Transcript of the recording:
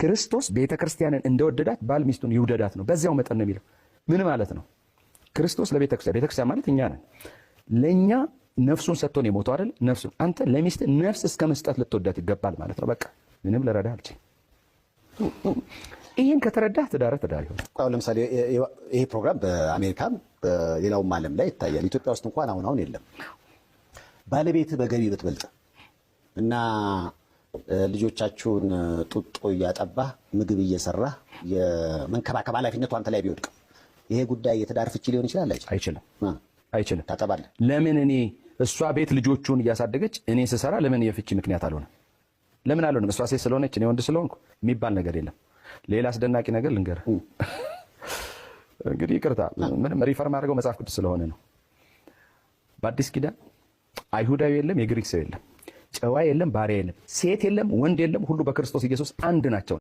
ክርስቶስ ቤተክርስቲያንን እንደወደዳት ባል ሚስቱን ይውደዳት ነው። በዚያው መጠን ነው የሚለው። ምን ማለት ነው? ክርስቶስ ቤተክርስቲያን ማለት እኛ ነን። ለእኛ ነፍሱን ሰጥቶ ነው የሞተው አይደል? ነፍሱን አንተ ለሚስት ነፍስ እስከ መስጠት ልትወዳት ይገባል ማለት ነው። በቃ ምንም ልረዳህ አልችልም። ይህን ከተረዳህ ትዳር ይሆናል። አሁን ለምሳሌ ይሄ ፕሮግራም በአሜሪካም በሌላውም ዓለም ላይ ይታያል። ኢትዮጵያ ውስጥ እንኳን አሁን የለም። ባለቤት በገቢ ብትበልጥ እና ልጆቻችሁን ጡጦ እያጠባህ ምግብ እየሰራህ የመንከባከብ ኃላፊነቱ አንተ ላይ ቢወድቅ ይሄ ጉዳይ የትዳር ፍቺ ሊሆን ይችላል? አይችልም። ታጠባለህ። ለምን እኔ እሷ ቤት ልጆቹን እያሳደገች እኔ ስሰራ ለምን የፍቺ ምክንያት አልሆነም? ለምን አልሆነም? እሷ ሴት ስለሆነች እኔ ወንድ ስለሆንኩ የሚባል ነገር የለም። ሌላ አስደናቂ ነገር ልንገርህ። እንግዲህ ይቅርታ ምንም ሪፈር ማድረገው መጽሐፍ ቅዱስ ስለሆነ ነው። በአዲስ ኪዳን አይሁዳዊ የለም፣ የግሪክ ሰው የለም፣ ጨዋ የለም፣ ባሪያ የለም፣ ሴት የለም፣ ወንድ የለም፣ ሁሉ በክርስቶስ ኢየሱስ አንድ ናቸው።